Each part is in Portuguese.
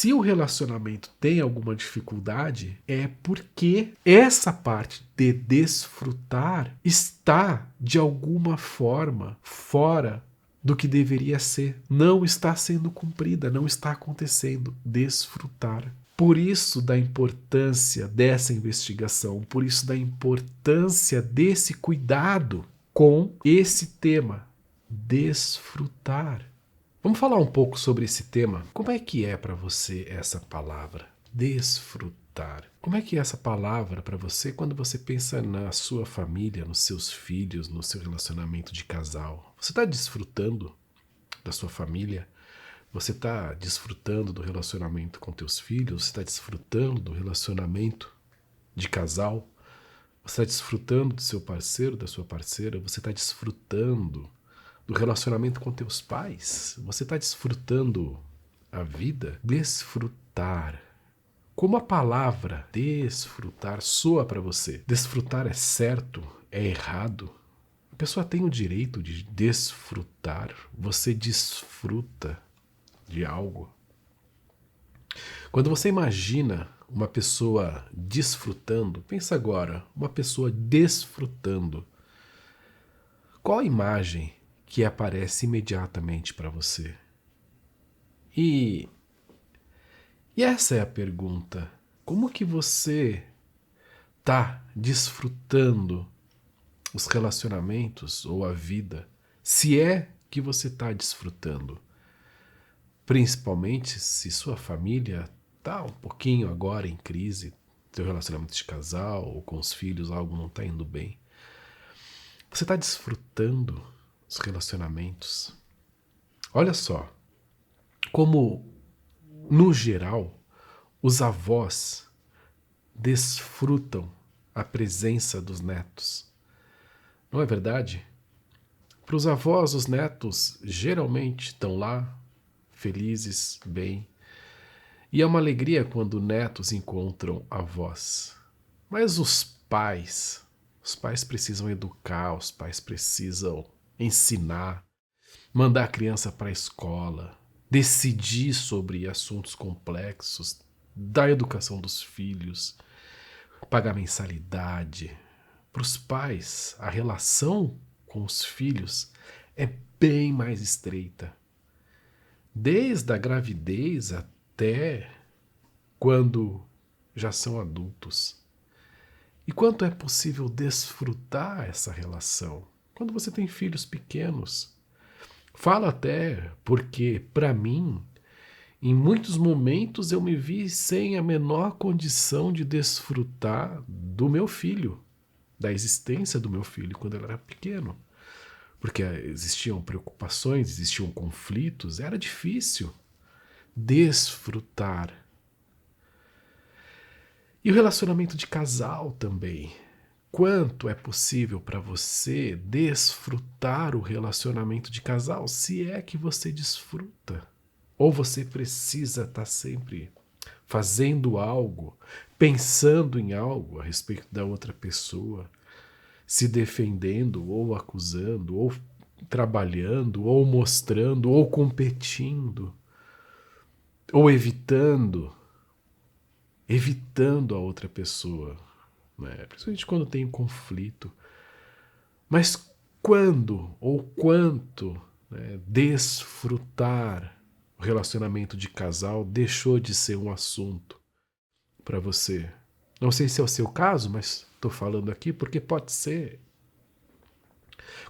Se o relacionamento tem alguma dificuldade, é porque essa parte de desfrutar está, de alguma forma, fora do que deveria ser. Não está sendo cumprida, não está acontecendo. Desfrutar. Por isso da importância dessa investigação, por isso da importância desse cuidado com esse tema. Desfrutar. Vamos falar um pouco sobre esse tema? Como é que é para você essa palavra? Desfrutar. Como é que é essa palavra para você quando você pensa na sua família, nos seus filhos, no seu relacionamento de casal? Você está desfrutando da sua família? Você está desfrutando do relacionamento com teus filhos? Você está desfrutando do relacionamento de casal? Você está desfrutando do seu parceiro, da sua parceira? Você está desfrutando do relacionamento com teus pais? Você está desfrutando a vida? Desfrutar. Como a palavra desfrutar soa para você? Desfrutar é certo? É errado? A pessoa tem o direito de desfrutar. Você desfruta de algo. Quando você imagina uma pessoa desfrutando, pensa agora, uma pessoa desfrutando. Qual a imagem que aparece imediatamente para você? E essa é a pergunta. Como que você está desfrutando os relacionamentos ou a vida? Se é que você está desfrutando. Principalmente se sua família está um pouquinho agora em crise, seu relacionamento de casal ou com os filhos, algo não está indo bem. Você está desfrutando os relacionamentos? Olha só, como no geral os avós desfrutam a presença dos netos. Não é verdade? Para os avós, os netos geralmente estão lá, felizes, bem. E é uma alegria quando netos encontram avós. Mas os pais precisam educar, os pais precisam ensinar, mandar a criança para a escola, decidir sobre assuntos complexos da educação dos filhos, pagar mensalidade. Para os pais, a relação com os filhos é bem mais estreita. Desde a gravidez até quando já são adultos. E quanto é possível desfrutar essa relação? Quando você tem filhos pequenos. Falo até porque, para mim, em muitos momentos eu me vi sem a menor condição de desfrutar do meu filho, da existência do meu filho quando ele era pequeno. Porque existiam preocupações, existiam conflitos, era difícil desfrutar. E o relacionamento de casal também. Quanto é possível para você desfrutar o relacionamento de casal, se é que você desfruta? Ou você precisa estar sempre fazendo algo, pensando em algo a respeito da outra pessoa, se defendendo ou acusando, ou trabalhando, ou mostrando, ou competindo, ou evitando a outra pessoa, né? Principalmente quando tem um conflito. Mas quando ou quanto, né, desfrutar o relacionamento de casal deixou de ser um assunto para você? Não sei se é o seu caso, mas estou falando aqui porque pode ser.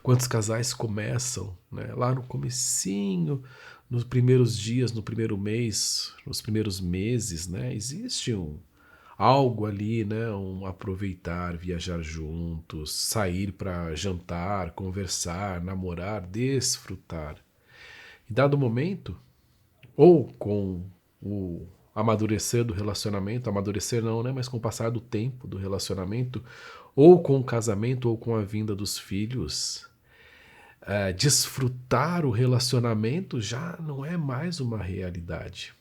Quantos casais começam, né, lá no comecinho, nos primeiros dias, no primeiro mês, nos primeiros meses, né, existe algo ali, né, aproveitar, viajar juntos, sair para jantar, conversar, namorar, desfrutar. Em dado momento, ou com o amadurecer do relacionamento, amadurecer não, né, mas com o passar do tempo do relacionamento, ou com o casamento, ou com a vinda dos filhos, desfrutar o relacionamento já não é mais uma realidade.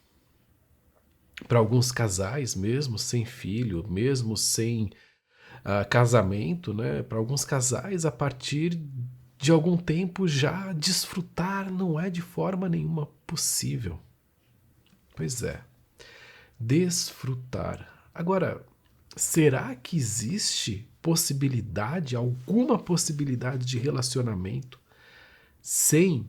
Para alguns casais, mesmo sem filho, mesmo sem casamento, né? Para alguns casais, a partir de algum tempo já desfrutar não é de forma nenhuma possível. Pois é. Desfrutar. Agora, será que existe possibilidade, alguma possibilidade de relacionamento sem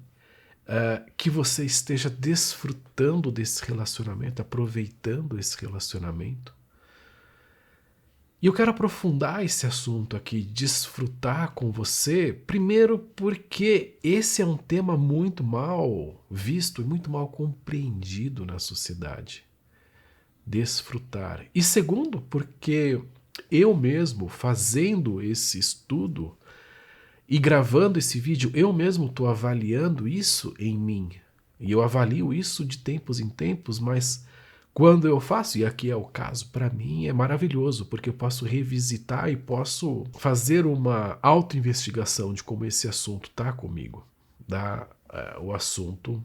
que você esteja desfrutando desse relacionamento, aproveitando esse relacionamento? E eu quero aprofundar esse assunto aqui, desfrutar com você, primeiro porque esse é um tema muito mal visto e muito mal compreendido na sociedade. Desfrutar. E segundo, porque eu mesmo, fazendo esse estudo e gravando esse vídeo, eu mesmo estou avaliando isso em mim. E eu avalio isso de tempos em tempos, mas quando eu faço, e aqui é o caso, para mim é maravilhoso, porque eu posso revisitar e posso fazer uma autoinvestigação de como esse assunto está comigo. O assunto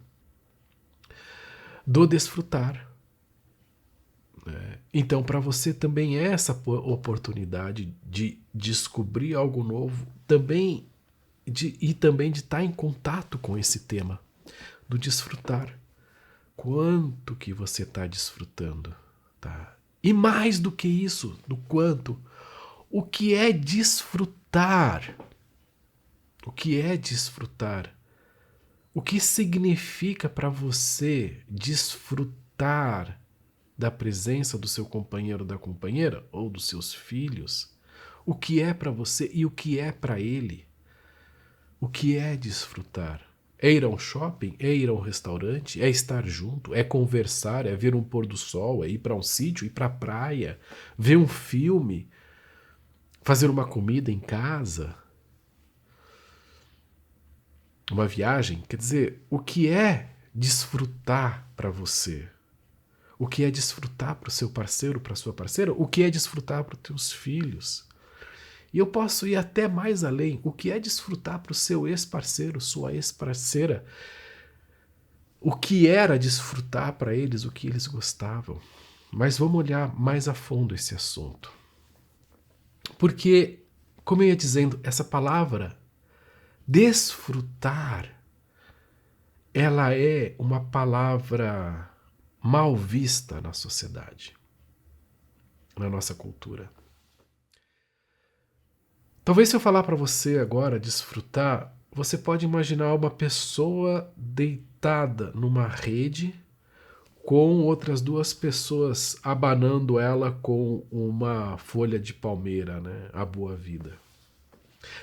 do desfrutar. Então, para você também é essa oportunidade de descobrir algo novo, e também de estar em contato com esse tema, do desfrutar. Quanto que você está desfrutando, tá? E mais do que isso, do quanto, o que é desfrutar? O que é desfrutar? O que significa para você desfrutar da presença do seu companheiro ou da companheira, ou dos seus filhos? O que é para você e o que é para ele? O que é desfrutar? É ir a um shopping? É ir a um restaurante? É estar junto? É conversar? É ver um pôr do sol? É ir para um sítio? Ir para a praia? Ver um filme? Fazer uma comida em casa? Uma viagem? Quer dizer, o que é desfrutar para você? O que é desfrutar para o seu parceiro, para a sua parceira? O que é desfrutar para os teus filhos? E eu posso ir até mais além. O que é desfrutar para o seu ex-parceiro, sua ex-parceira? O que era desfrutar para eles, o que eles gostavam? Mas vamos olhar mais a fundo esse assunto. Porque, como eu ia dizendo, essa palavra desfrutar, ela é uma palavra mal vista na sociedade, na nossa cultura. Talvez se eu falar para você agora desfrutar, você pode imaginar uma pessoa deitada numa rede com outras duas pessoas abanando ela com uma folha de palmeira, né? A boa vida.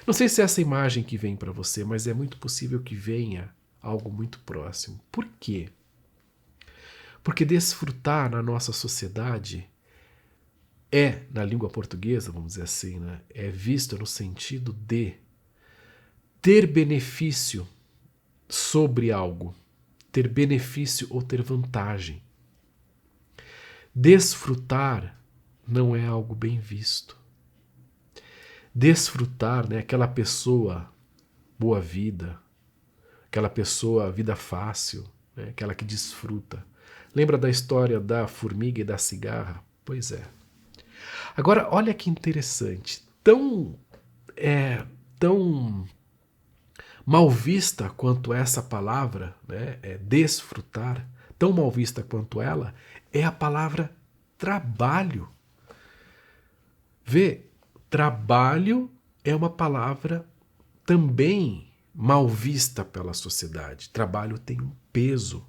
Não sei se é essa imagem que vem para você, mas é muito possível que venha algo muito próximo. Por quê? Porque desfrutar na nossa sociedade na língua portuguesa, vamos dizer assim, né, é visto no sentido de ter benefício sobre algo, ter benefício ou ter vantagem. Desfrutar não é algo bem visto. Desfrutar, né, aquela pessoa boa vida, aquela pessoa vida fácil, né, aquela que desfruta. Lembra da história da formiga e da cigarra? Pois é. Agora, olha que interessante. Tão mal vista quanto essa palavra, né, desfrutar, tão mal vista quanto ela, é a palavra trabalho. Vê, trabalho é uma palavra também mal vista pela sociedade. Trabalho tem um peso.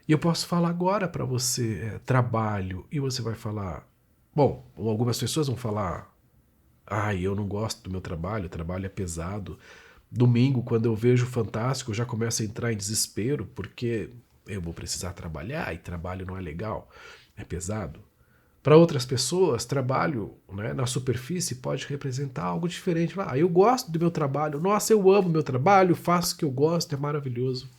E eu posso falar agora para você trabalho, e você vai falar, bom, algumas pessoas vão falar, eu não gosto do meu trabalho, o trabalho é pesado. Domingo, quando eu vejo o Fantástico, eu já começo a entrar em desespero, porque eu vou precisar trabalhar e trabalho não é legal, é pesado. Para outras pessoas, trabalho, né, na superfície pode representar algo diferente. Eu gosto do meu trabalho, nossa, eu amo meu trabalho, faço o que eu gosto, é maravilhoso.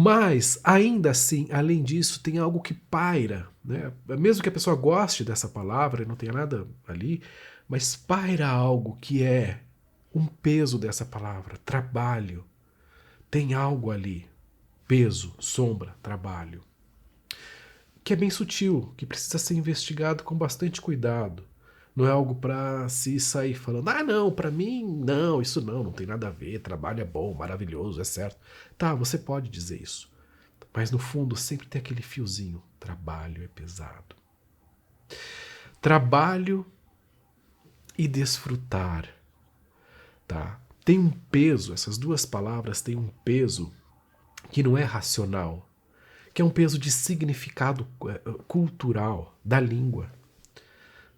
Mas, ainda assim, além disso, tem algo que paira, né? Mesmo que a pessoa goste dessa palavra e não tenha nada ali, mas paira algo que é um peso dessa palavra, trabalho. Tem algo ali, peso, sombra, trabalho, que é bem sutil, que precisa ser investigado com bastante cuidado. Não é algo para se sair falando, não, para mim, não, isso não tem nada a ver, trabalho é bom, maravilhoso, é certo. Tá, você pode dizer isso. Mas no fundo sempre tem aquele fiozinho. Trabalho é pesado. Trabalho e desfrutar, tá? Tem um peso, essas duas palavras têm um peso que não é racional, que é um peso de significado cultural da língua.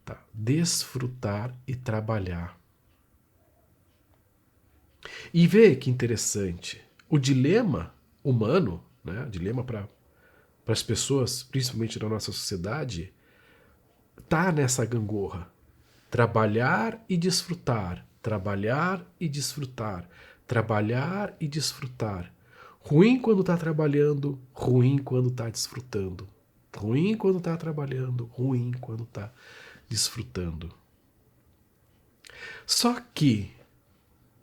Tá? Desfrutar e trabalhar. E vê que interessante, o dilema humano, né? O dilema para as pessoas, principalmente na nossa sociedade, tá nessa gangorra. Trabalhar e desfrutar, trabalhar e desfrutar, trabalhar e desfrutar. Ruim quando está trabalhando, ruim quando está desfrutando. Ruim quando está trabalhando, ruim quando está desfrutando. Só que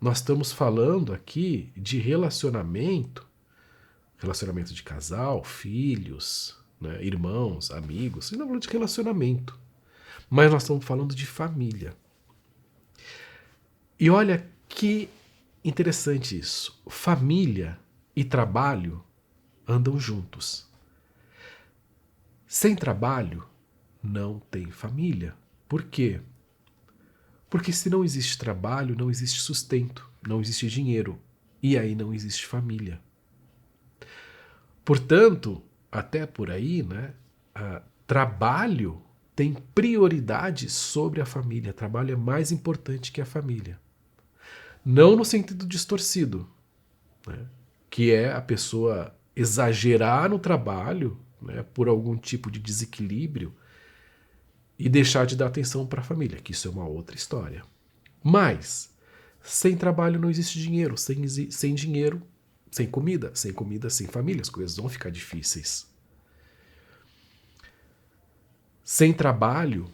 nós estamos falando aqui de relacionamento, relacionamento de casal, filhos, né, irmãos, amigos, estamos falando de relacionamento. Mas nós estamos falando de família. E olha que interessante isso. Família e trabalho andam juntos. Sem trabalho, não tem família. Por quê? Porque se não existe trabalho, não existe sustento, não existe dinheiro. E aí não existe família. Portanto, até por aí, né? Trabalho tem prioridade sobre a família. Trabalho é mais importante que a família. Não no sentido distorcido, né? Que é a pessoa exagerar no trabalho, né, por algum tipo de desequilíbrio e deixar de dar atenção para a família, que isso é uma outra história. Mas, sem trabalho não existe dinheiro, sem dinheiro, sem comida, sem família, as coisas vão ficar difíceis. Sem trabalho,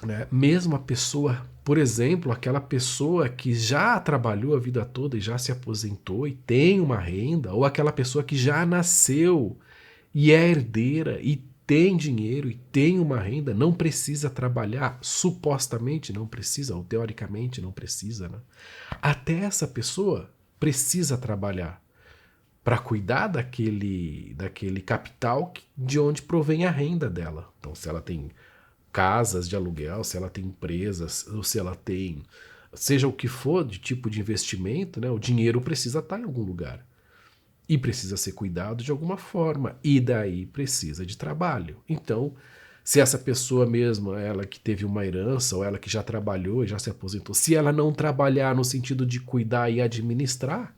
né, mesmo a pessoa, por exemplo, aquela pessoa que já trabalhou a vida toda e já se aposentou e tem uma renda, ou aquela pessoa que já nasceu e é herdeira e tem dinheiro e tem uma renda, não precisa trabalhar, supostamente não precisa, ou teoricamente não precisa, né? Até essa pessoa precisa trabalhar para cuidar daquele capital de onde provém a renda dela. Então, se ela tem casas de aluguel, se ela tem empresas, ou se ela tem, seja o que for de tipo de investimento, né, o dinheiro precisa estar em algum lugar. E precisa ser cuidado de alguma forma. E daí precisa de trabalho. Então, se essa pessoa mesmo, ela que teve uma herança, ou ela que já trabalhou e já se aposentou, se ela não trabalhar no sentido de cuidar e administrar,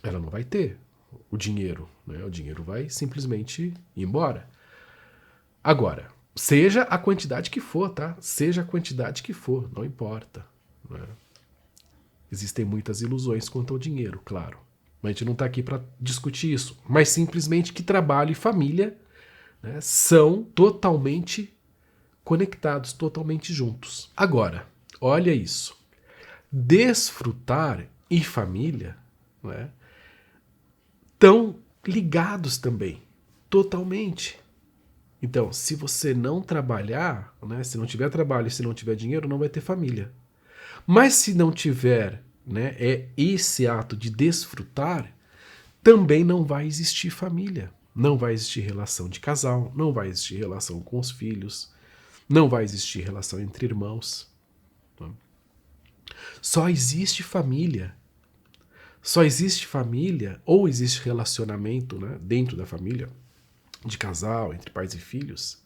ela não vai ter o dinheiro, né? O dinheiro vai simplesmente ir embora. Agora, seja a quantidade que for, tá? Seja a quantidade que for, não importa, né? Existem muitas ilusões quanto ao dinheiro, claro. Mas a gente não está aqui para discutir isso. Mas simplesmente que trabalho e família, né, são totalmente conectados, totalmente juntos. Agora, olha isso. Desfrutar e família, né, estão ligados também, totalmente. Então, se você não trabalhar, né, se não tiver trabalho e se não tiver dinheiro, não vai ter família. Mas se não tiver, né, esse ato de desfrutar, também não vai existir família. Não vai existir relação de casal, não vai existir relação com os filhos, não vai existir relação entre irmãos. Só existe família. Só existe família, ou existe relacionamento, né, dentro da família, de casal, entre pais e filhos,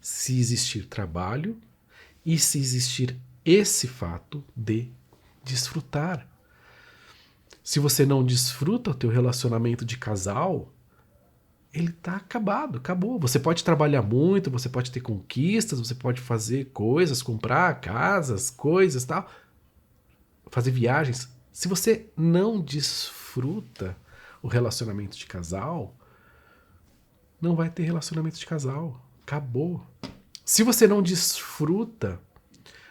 se existir trabalho e se existir esse fato de desfrutar. Se você não desfruta o teu relacionamento de casal, ele tá acabado, acabou. Você pode trabalhar muito, você pode ter conquistas, você pode fazer coisas, comprar casas, coisas, tal, fazer viagens. Se você não desfruta o relacionamento de casal, não vai ter relacionamento de casal. Acabou. Se você não desfruta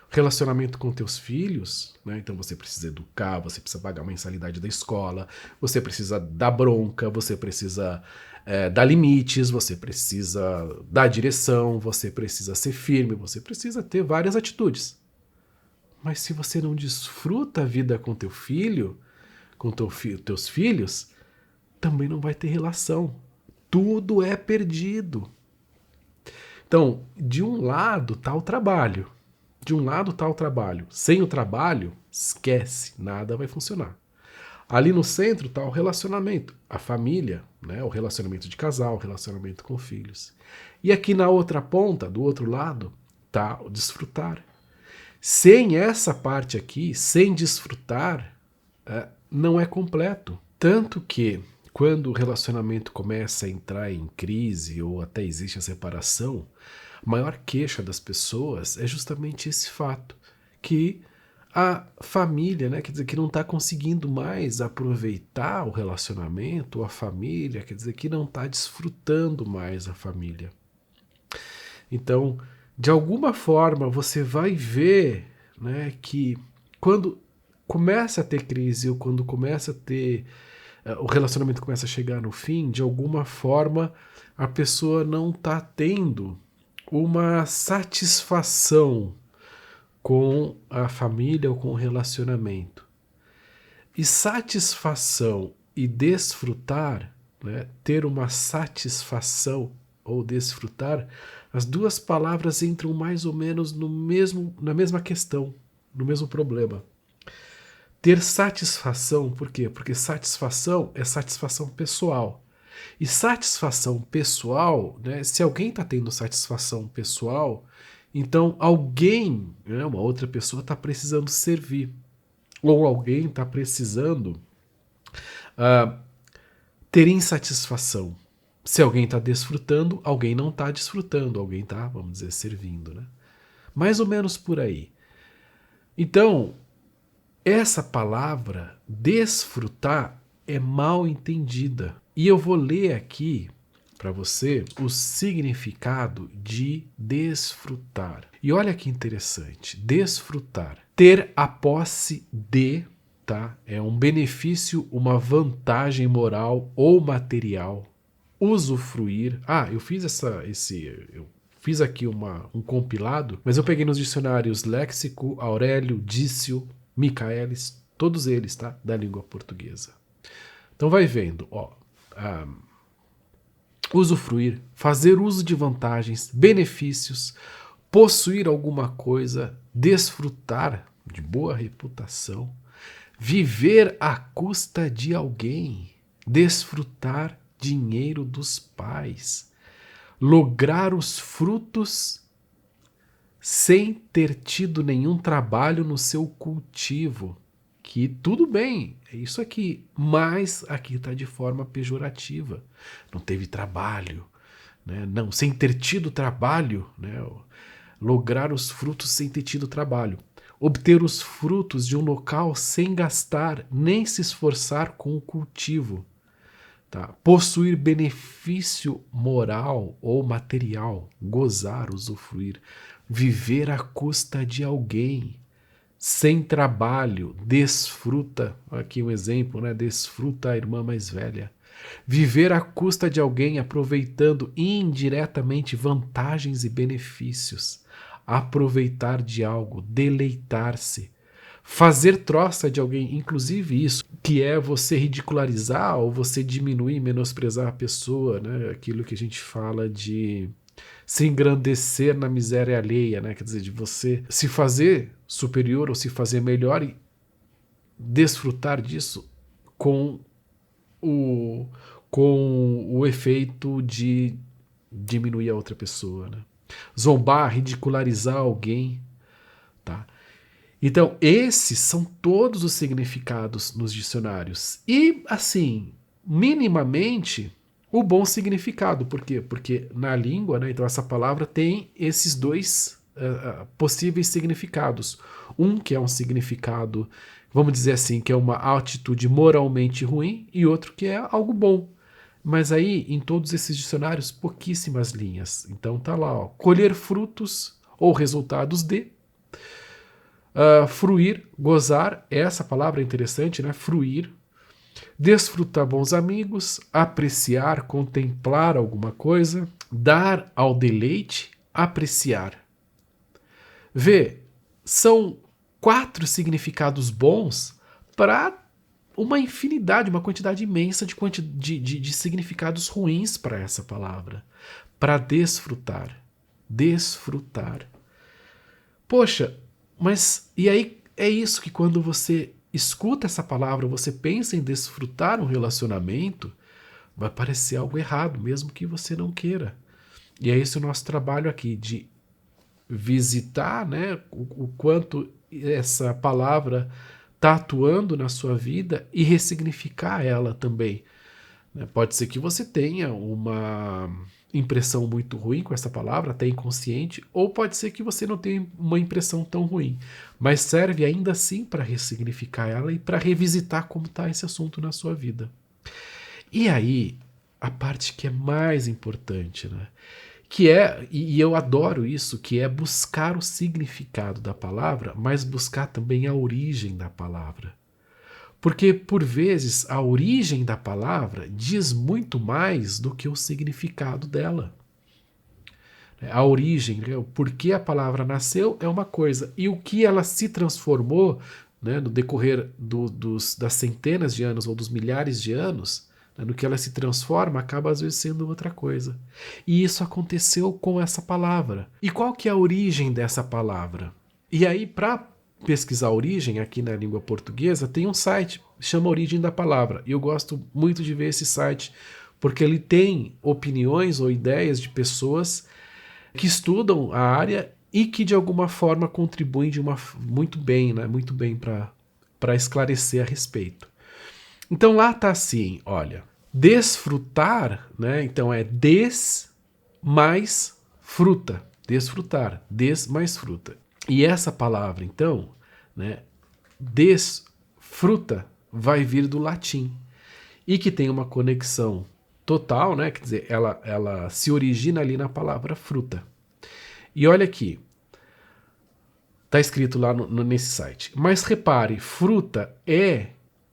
relacionamento com teus filhos, né? Então você precisa educar, você precisa pagar a mensalidade da escola, você precisa dar bronca, você precisa dar limites, você precisa dar direção, você precisa ser firme, você precisa ter várias atitudes. Mas se você não desfruta a vida com teu filho, com teus filhos, também não vai ter relação. Tudo é perdido. Então, de um lado está o trabalho. De um lado está o trabalho. Sem o trabalho, esquece, nada vai funcionar. Ali no centro está o relacionamento, a família, né? O relacionamento de casal, o relacionamento com filhos. E aqui na outra ponta, do outro lado, está o desfrutar. Sem essa parte aqui, sem desfrutar, não é completo. Tanto que quando o relacionamento começa a entrar em crise ou até existe a separação, a maior queixa das pessoas é justamente esse fato, que a família, né, quer dizer, que não está conseguindo mais aproveitar o relacionamento, a família, quer dizer, que não está desfrutando mais a família. Então, de alguma forma, você vai ver, né, que quando começa a ter crise ou quando começa a ter o relacionamento começa a chegar no fim, de alguma forma a pessoa não está tendo uma satisfação com a família ou com o relacionamento. E satisfação e desfrutar, né, ter uma satisfação ou desfrutar, as duas palavras entram mais ou menos na mesma questão, no mesmo problema. Ter satisfação, por quê? Porque satisfação é satisfação pessoal. E satisfação pessoal, né, se alguém está tendo satisfação pessoal, então alguém, né, uma outra pessoa está precisando servir. Ou alguém está precisando ter insatisfação. Se alguém está desfrutando, alguém não está desfrutando, alguém está, vamos dizer, servindo. Né? Mais ou menos por aí. Então, essa palavra desfrutar é mal entendida. E eu vou ler aqui para você o significado de desfrutar. E olha que interessante, desfrutar. Ter a posse de, tá? É um benefício, uma vantagem moral ou material. Usufruir. Eu fiz aqui um compilado, mas eu peguei nos dicionários Léxico, Aurélio, Dício, Michaelis, todos eles, tá? Da língua portuguesa. Então vai vendo, usufruir, fazer uso de vantagens, benefícios, possuir alguma coisa, desfrutar de boa reputação, viver à custa de alguém, desfrutar dinheiro dos pais, lograr os frutos sem ter tido nenhum trabalho no seu cultivo. Que tudo bem, é isso aqui, mas aqui está de forma pejorativa. Não teve trabalho, né? Não, sem ter tido trabalho, né? Lograr os frutos sem ter tido trabalho. Obter os frutos de um local sem gastar nem se esforçar com o cultivo. Tá? Possuir benefício moral ou material, gozar, usufruir, viver à custa de alguém, sem trabalho, desfruta, aqui um exemplo, né? Desfruta a irmã mais velha. Viver à custa de alguém, aproveitando indiretamente vantagens e benefícios. Aproveitar de algo, deleitar-se. Fazer troça de alguém, inclusive isso, que é você ridicularizar ou você diminuir, menosprezar a pessoa, né? Aquilo que a gente fala de se engrandecer na miséria alheia, né? Quer dizer, de você se fazer superior ou se fazer melhor e desfrutar disso com o efeito de diminuir a outra pessoa, né? Zombar, ridicularizar alguém, tá? Então, esses são todos os significados nos dicionários. E, assim, minimamente, o bom significado. Por quê? Porque na língua, né, então essa palavra tem esses dois possíveis significados. Um que é um significado, vamos dizer assim, que é uma atitude moralmente ruim, e outro que é algo bom. Mas aí, em todos esses dicionários, pouquíssimas linhas. Então tá lá, colher frutos ou resultados de, fruir, gozar, essa palavra é interessante, né? Fruir, desfrutar bons amigos, apreciar, contemplar alguma coisa, dar ao deleite, apreciar. Vê, são 4 significados bons para uma infinidade, uma quantidade imensa de significados ruins para essa palavra. Para desfrutar. Desfrutar. Poxa, mas e aí é isso que quando você escuta essa palavra, você pensa em desfrutar um relacionamento, vai parecer algo errado, mesmo que você não queira. E é esse o nosso trabalho aqui, de visitar, né, o quanto essa palavra está atuando na sua vida e ressignificar ela também. Pode ser que você tenha uma impressão muito ruim com essa palavra, até inconsciente, ou pode ser que você não tenha uma impressão tão ruim, mas serve ainda assim para ressignificar ela e para revisitar como está esse assunto na sua vida. E aí, a parte que é mais importante, né? Que é, e eu adoro isso, que é buscar o significado da palavra, mas buscar também a origem da palavra. Porque, por vezes, a origem da palavra diz muito mais do que o significado dela. A origem, o porquê a palavra nasceu é uma coisa, e o que ela se transformou, né, no decorrer das centenas de anos ou dos milhares de anos, né, no que ela se transforma, acaba às vezes sendo outra coisa. E isso aconteceu com essa palavra. E qual que é a origem dessa palavra? E aí, para pesquisar a origem aqui na língua portuguesa, tem um site, chama Origem da Palavra. E eu gosto muito de ver esse site, porque ele tem opiniões ou ideias de pessoas que estudam a área e que de alguma forma contribuem muito bem, né? Muito bem para esclarecer a respeito. Então lá está assim, olha, desfrutar, né? Então é des mais fruta, desfrutar, des mais fruta. E essa palavra, então, né, desfruta, vai vir do latim e que tem uma conexão total, né? Quer dizer, ela se origina ali na palavra fruta. E olha aqui, está escrito lá nesse site. Mas repare, fruta é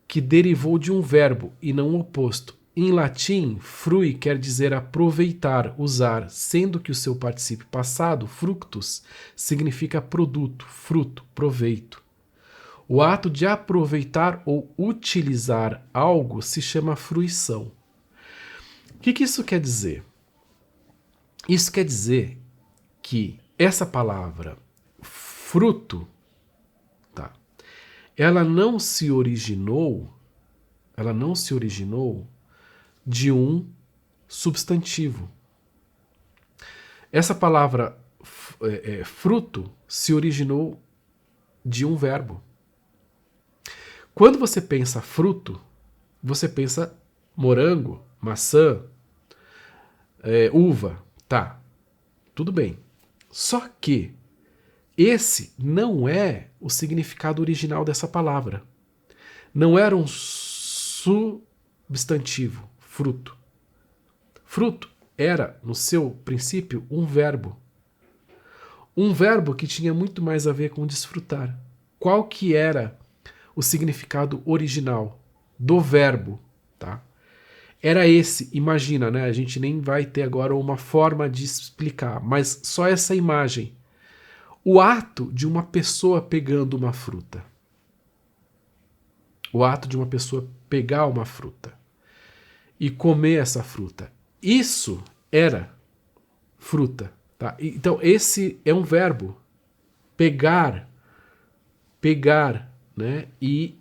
que derivou de um verbo e não o oposto. Em latim, frui quer dizer aproveitar, usar, sendo que o seu particípio passado, fructus, significa produto, fruto, proveito. O ato de aproveitar ou utilizar algo se chama fruição. O que isso quer dizer? Isso quer dizer que essa palavra fruto, tá? Ela não se originou de um substantivo. Essa palavra fruto se originou de um verbo. Quando você pensa fruto, você pensa morango, maçã, uva, tá? Tudo bem. Só que esse não é o significado original dessa palavra. Não era um substantivo, fruto. Fruto era, no seu princípio, um verbo. Um verbo que tinha muito mais a ver com desfrutar. Qual que era o significado original do verbo, tá? Era esse, imagina, né? A gente nem vai ter agora uma forma de explicar, mas só essa imagem. O ato de uma pessoa pegando uma fruta. O ato de uma pessoa pegar uma fruta e comer essa fruta. Isso era fruta, tá? Então esse é um verbo. Pegar, né? E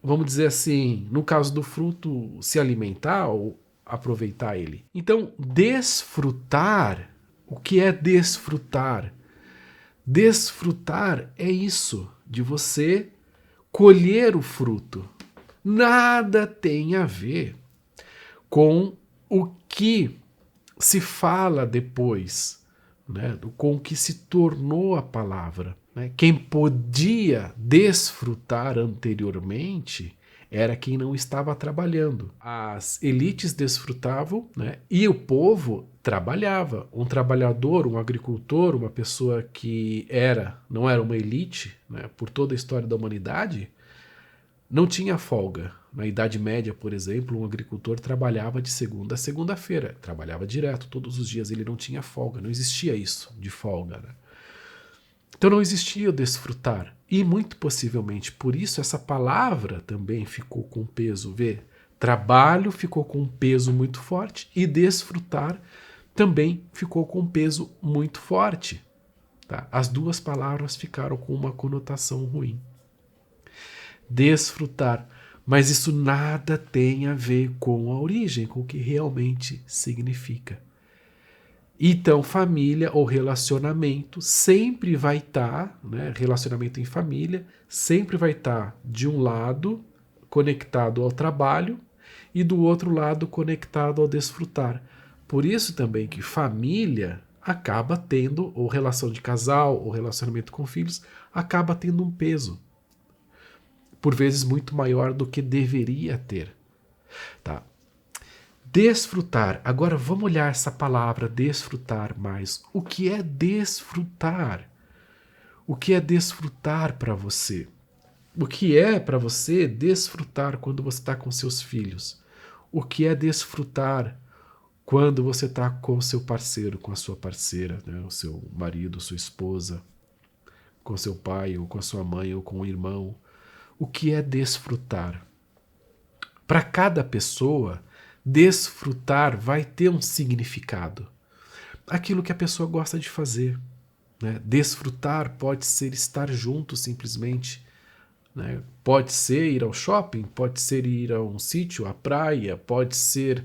vamos dizer assim, no caso do fruto, se alimentar ou aproveitar ele. Então, desfrutar, o que é desfrutar? Desfrutar é isso, de você colher o fruto. Nada tem a ver com o que se fala depois, né? Com o que se tornou a palavra. Né? Quem podia desfrutar anteriormente era quem não estava trabalhando. As elites desfrutavam, né? E o povo trabalhava. Um trabalhador, um agricultor, uma pessoa que não era uma elite, né? Por toda a história da humanidade, não tinha folga. Na Idade Média, por exemplo, um agricultor trabalhava de segunda a segunda-feira. Trabalhava direto, todos os dias, ele não tinha folga. Não existia isso de folga, né? Então não existia o desfrutar. E muito possivelmente por isso essa palavra também ficou com peso. Vê, trabalho ficou com um peso muito forte e desfrutar também ficou com um peso muito forte. Tá? As duas palavras ficaram com uma conotação ruim. Desfrutar. Mas isso nada tem a ver com a origem, com o que realmente significa. Então, família ou relacionamento sempre vai estar, né, relacionamento em família, sempre vai estar de um lado conectado ao trabalho e do outro lado conectado ao desfrutar. Por isso também que família acaba tendo, ou relação de casal, ou relacionamento com filhos, acaba tendo um peso, por vezes muito maior do que deveria ter. Tá? Desfrutar. Agora vamos olhar essa palavra desfrutar mais. O que é desfrutar? O que é desfrutar para você? O que é para você desfrutar quando você está com seus filhos? O que é desfrutar quando você está com o seu parceiro, com a sua parceira, né? O seu marido, sua esposa, com seu pai, ou com a sua mãe, ou com o irmão? O que é desfrutar? Para cada pessoa, desfrutar vai ter um significado. Aquilo que a pessoa gosta de fazer. Né? Desfrutar pode ser estar junto simplesmente. Né? Pode ser ir ao shopping, pode ser ir a um sítio, à praia, pode ser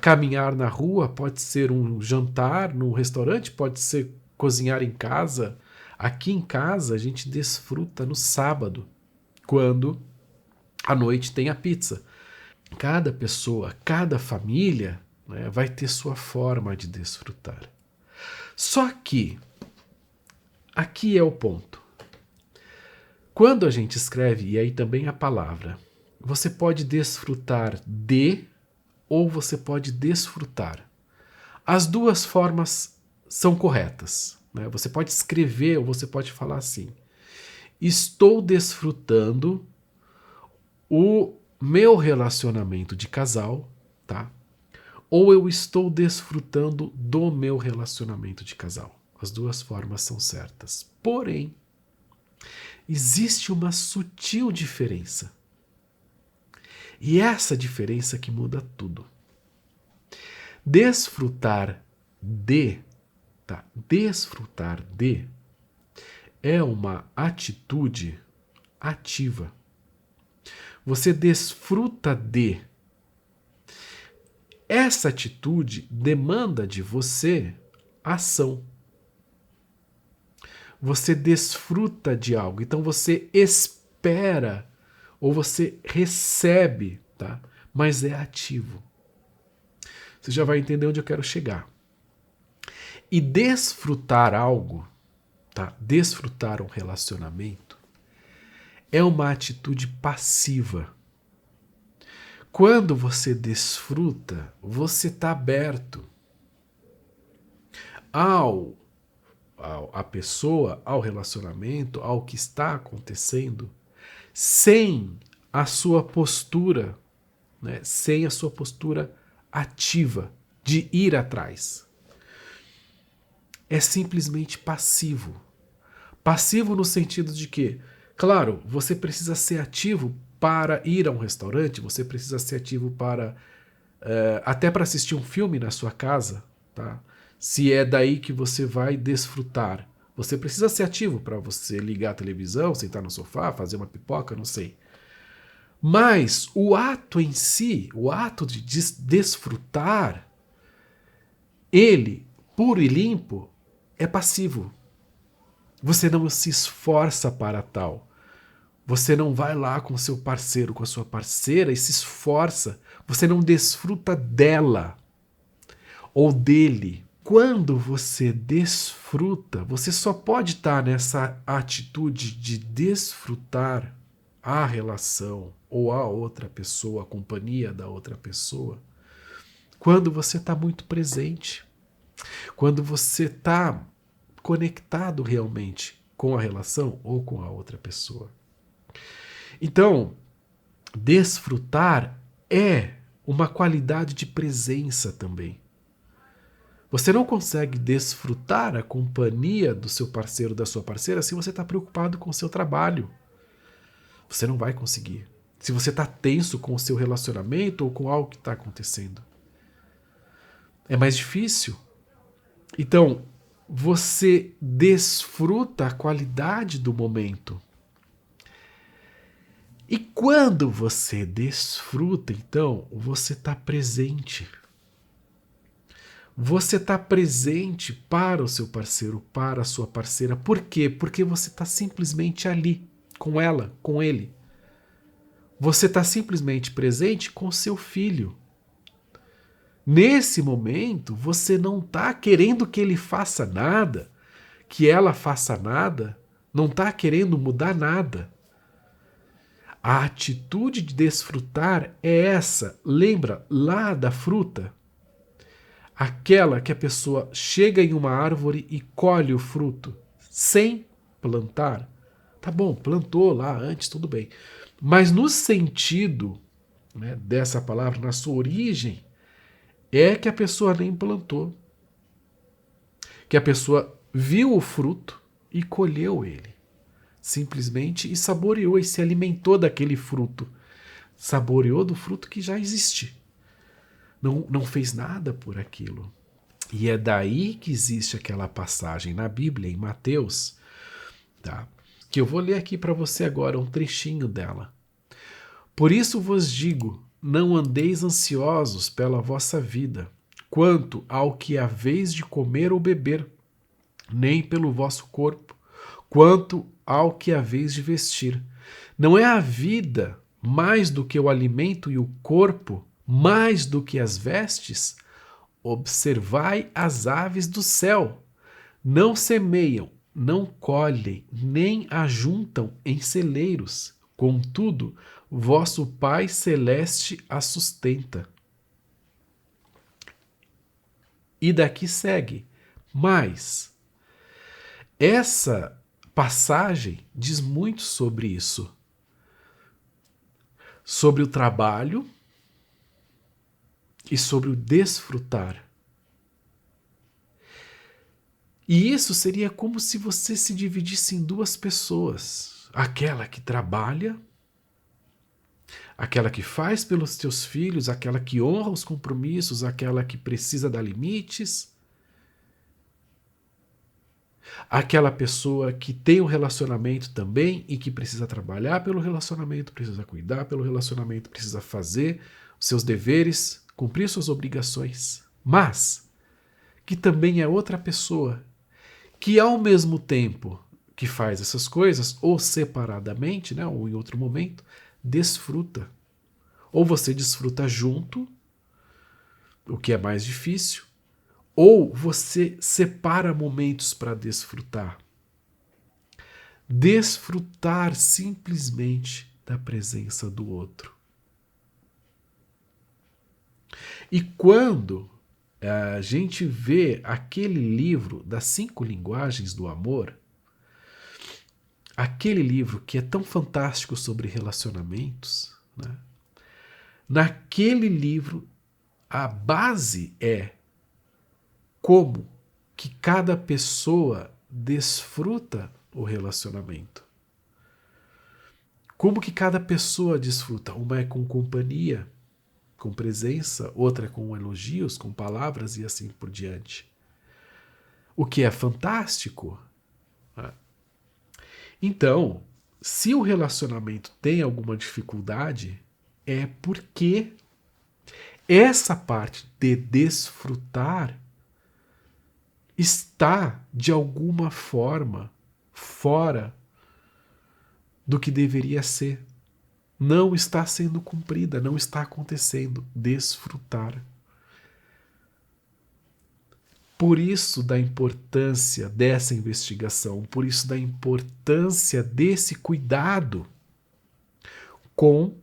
caminhar na rua, pode ser um jantar num restaurante, pode ser cozinhar em casa. Aqui em casa a gente desfruta no sábado, quando à noite tem a pizza. Cada pessoa, cada família, né, vai ter sua forma de desfrutar. Só que, aqui é o ponto. Quando a gente escreve, e aí também a palavra, você pode desfrutar de ou você pode desfrutar. As duas formas são corretas. Né? Você pode escrever ou você pode falar assim: estou desfrutando o meu relacionamento de casal, tá? Ou eu estou desfrutando do meu relacionamento de casal. As duas formas são certas. Porém, existe uma sutil diferença. E essa diferença que muda tudo. Desfrutar de, tá? Desfrutar de é uma atitude ativa. Você desfruta de. Essa atitude demanda de você ação. Você desfruta de algo, então você espera ou você recebe, tá? Mas é ativo. Você já vai entender onde eu quero chegar. E desfrutar algo, tá? Desfrutar um relacionamento é uma atitude passiva. Quando você desfruta, você está aberto à pessoa, ao relacionamento, ao que está acontecendo, sem a sua postura, né? Sem a sua postura ativa de ir atrás. É simplesmente passivo. Passivo no sentido de que, claro, você precisa ser ativo para ir a um restaurante, você precisa ser ativo para até para assistir um filme na sua casa, tá? Se é daí que você vai desfrutar. Você precisa ser ativo para você ligar a televisão, sentar no sofá, fazer uma pipoca, não sei. Mas o ato em si, o ato de desfrutar, ele, puro e limpo, é passivo. Você não se esforça para tal. Você não vai lá com seu parceiro, com a sua parceira e se esforça. Você não desfruta dela ou dele. Quando você desfruta, você só pode estar nessa atitude de desfrutar a relação ou a outra pessoa, a companhia da outra pessoa, quando você está muito presente. Quando você está conectado realmente com a relação ou com a outra pessoa. Então, desfrutar é uma qualidade de presença também. Você não consegue desfrutar a companhia do seu parceiro, da sua parceira, se você está preocupado com o seu trabalho. Você não vai conseguir. Se você está tenso com o seu relacionamento ou com algo que está acontecendo. É mais difícil. Então, você desfruta a qualidade do momento. E quando você desfruta, então, você está presente. Você está presente para o seu parceiro, para a sua parceira. Por quê? Porque você está simplesmente ali, com ela, com ele. Você está simplesmente presente com seu filho. Nesse momento, você não está querendo que ele faça nada, que ela faça nada, não está querendo mudar nada. A atitude de desfrutar é essa. Lembra lá da fruta? Aquela que a pessoa chega em uma árvore e colhe o fruto sem plantar. Tá bom, plantou lá antes, tudo bem. Mas no sentido, né, dessa palavra, na sua origem, é que a pessoa nem plantou. Que a pessoa viu o fruto e colheu ele. Simplesmente e saboreou e se alimentou daquele fruto. Saboreou do fruto que já existe. Não fez nada por aquilo. E é daí que existe aquela passagem na Bíblia, em Mateus, tá? Que eu vou ler aqui para você agora um trechinho dela. Por isso vos digo, não andeis ansiosos pela vossa vida, quanto ao que haveis de comer ou beber, nem pelo vosso corpo, quanto ao que haveis de vestir. Não é a vida mais do que o alimento e o corpo mais do que as vestes? Observai as aves do céu. Não semeiam, não colhem, nem ajuntam em celeiros. Contudo, vosso Pai Celeste as sustenta. E daqui segue. Mas essa passagem diz muito sobre isso. Sobre o trabalho e sobre o desfrutar. E isso seria como se você se dividisse em duas pessoas. Aquela que trabalha, aquela que faz pelos teus filhos, aquela que honra os compromissos, aquela que precisa dar limites. Aquela pessoa que tem um relacionamento também e que precisa trabalhar pelo relacionamento, precisa cuidar pelo relacionamento, precisa fazer os seus deveres, cumprir suas obrigações. Mas que também é outra pessoa que ao mesmo tempo que faz essas coisas, ou separadamente, né, ou em outro momento, desfruta. Ou você desfruta junto, o que é mais difícil, ou você separa momentos para desfrutar. Desfrutar simplesmente da presença do outro. E quando a gente vê aquele livro das 5 linguagens do amor, aquele livro que é tão fantástico sobre relacionamentos, né? Naquele livro a base é como que cada pessoa desfruta o relacionamento. Como que cada pessoa desfruta? Uma é com companhia, com presença, outra é com elogios, com palavras e assim por diante. O que é fantástico. Né? Então, se o relacionamento tem alguma dificuldade, é porque essa parte de desfrutar está, de alguma forma, fora do que deveria ser. Não está sendo cumprida, não está acontecendo. Desfrutar. Por isso da importância dessa investigação, por isso da importância desse cuidado com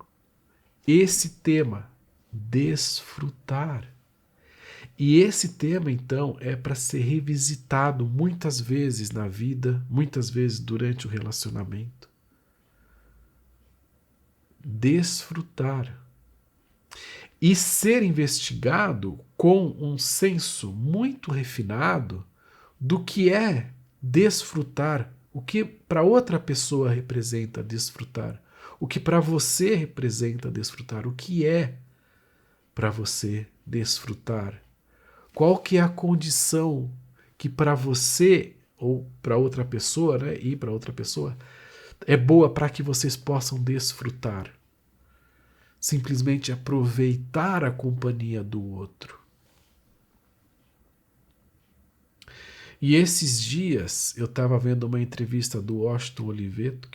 esse tema, desfrutar. E esse tema, então, é para ser revisitado muitas vezes na vida, muitas vezes durante o relacionamento. Desfrutar. e ser investigado com um senso muito refinado do que é desfrutar, o que para outra pessoa representa desfrutar, o que para você representa desfrutar, o que é para você desfrutar, qual que é a condição que para você ou para outra pessoa, né, e para outra pessoa é boa para que vocês possam desfrutar. Simplesmente aproveitar a companhia do outro. E esses dias eu estava vendo uma entrevista do Washington Oliveto,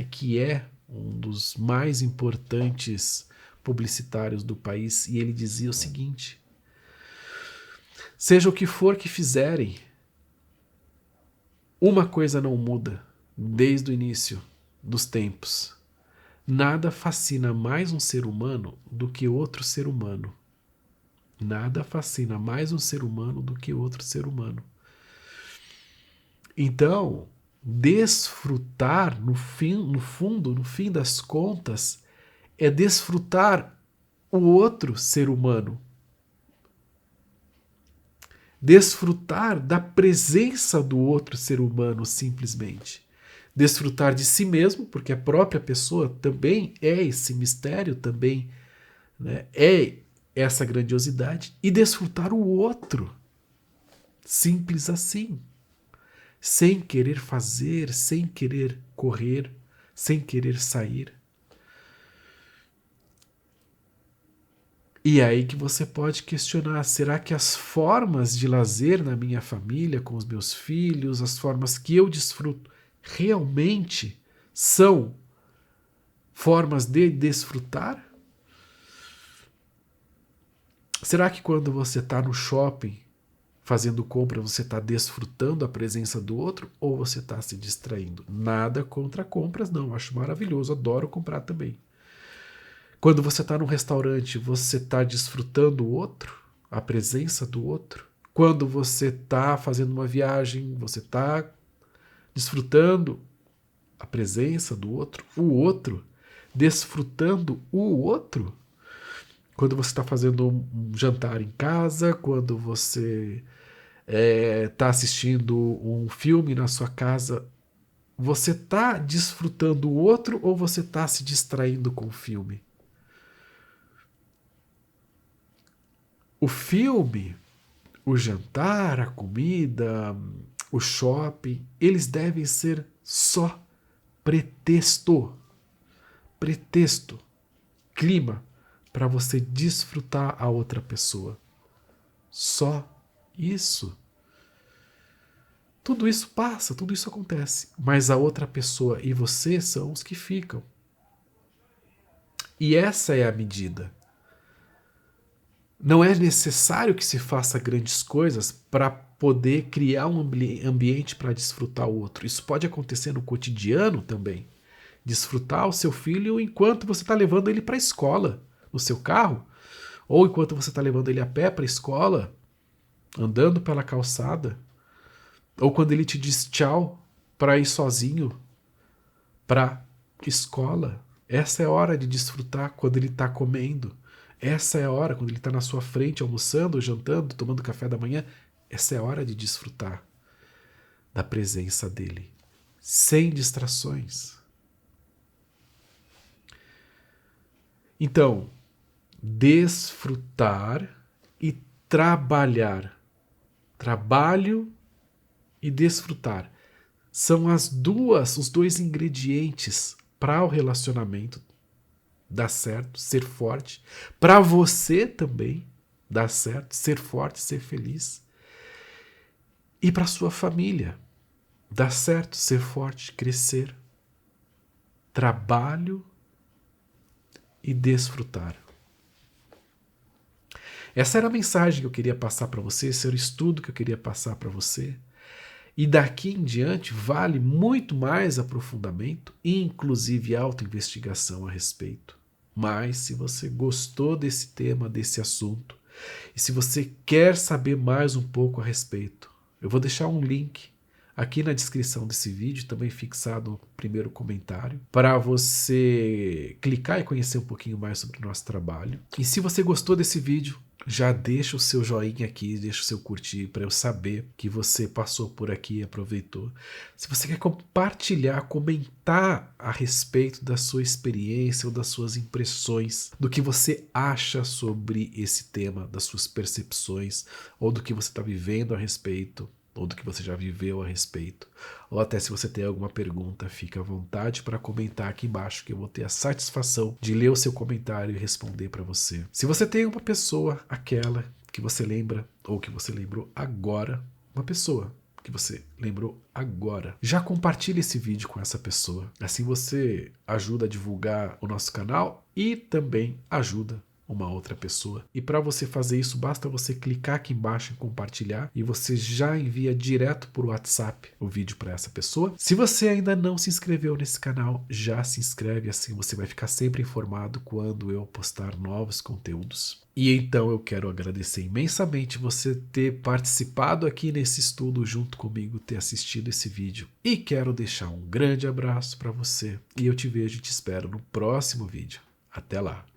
que é um dos mais importantes publicitários do país, e ele dizia o seguinte: seja o que for que fizerem, uma coisa não muda desde o início dos tempos. Nada fascina mais um ser humano do que outro ser humano. Nada fascina mais um ser humano do que outro ser humano. Então, desfrutar, no fundo, no fim das contas, é desfrutar o outro ser humano. Desfrutar da presença do outro ser humano, simplesmente. Desfrutar de si mesmo, porque a própria pessoa também é esse mistério, também, né, é essa grandiosidade, e desfrutar o outro. Simples assim. Sem querer fazer, sem querer correr, sem querer sair. E é aí que você pode questionar: será que as formas de lazer na minha família, com os meus filhos, as formas que eu desfruto, realmente são formas de desfrutar? Será que quando você está no shopping fazendo compra, você está desfrutando a presença do outro ou você está se distraindo? Nada contra compras, não. Acho maravilhoso, adoro comprar também. Quando você está num restaurante, você está desfrutando o outro, a presença do outro? Quando você está fazendo uma viagem, você está desfrutando a presença do outro, o outro, desfrutando o outro? Quando você está fazendo um jantar em casa, quando você está assistindo um filme na sua casa, você está desfrutando o outro ou você está se distraindo com o filme? O filme, o jantar, a comida, o shopping, eles devem ser só pretexto. Pretexto. Clima para você desfrutar a outra pessoa. Só isso. Tudo isso passa, tudo isso acontece. Mas a outra pessoa e você são os que ficam. E essa é a medida. Não é necessário que se faça grandes coisas para poder criar um ambiente para desfrutar o outro. Isso pode acontecer no cotidiano também. Desfrutar o seu filho enquanto você está levando ele para a escola, no seu carro, ou enquanto você está levando ele a pé para a escola, andando pela calçada, ou quando ele te diz tchau para ir sozinho para a escola. Essa é a hora de desfrutar quando ele está comendo. Essa é a hora quando ele está na sua frente, almoçando, jantando, tomando café da manhã. Essa é a hora de desfrutar da presença dele, sem distrações. Então, desfrutar e trabalhar. Trabalho e desfrutar são os dois ingredientes para o relacionamento dar certo, ser forte. Para você também dar certo, ser forte, ser feliz. E para sua família dar certo, ser forte, crescer. Trabalho e desfrutar. Essa era a mensagem que eu queria passar para você, esse era o estudo que eu queria passar para você. E daqui em diante vale muito mais aprofundamento, inclusive autoinvestigação a respeito. Mas se você gostou desse tema, desse assunto, e se você quer saber mais um pouco a respeito, eu vou deixar um link aqui na descrição desse vídeo, também fixado no primeiro comentário, para você clicar e conhecer um pouquinho mais sobre o nosso trabalho. E se você gostou desse vídeo, já deixa o seu joinha aqui, deixa o seu curtir para eu saber que você passou por aqui e aproveitou. Se você quer compartilhar, comentar a respeito da sua experiência ou das suas impressões, do que você acha sobre esse tema, das suas percepções, ou do que você está vivendo a respeito, ou do que você já viveu a respeito, ou até se você tem alguma pergunta, fica à vontade para comentar aqui embaixo, que eu vou ter a satisfação de ler o seu comentário e responder para você. Se você tem uma pessoa, aquela que você lembra, ou que você lembrou agora, uma pessoa que você lembrou agora, já compartilhe esse vídeo com essa pessoa. Assim você ajuda a divulgar o nosso canal e também ajuda uma outra pessoa. E para você fazer isso, basta você clicar aqui embaixo em compartilhar e você já envia direto por WhatsApp o vídeo para essa pessoa. Se você ainda não se inscreveu nesse canal, já se inscreve, assim você vai ficar sempre informado quando eu postar novos conteúdos. E então eu quero agradecer imensamente você ter participado aqui nesse estudo junto comigo, ter assistido esse vídeo. E quero deixar um grande abraço para você e eu te vejo e te espero no próximo vídeo. Até lá!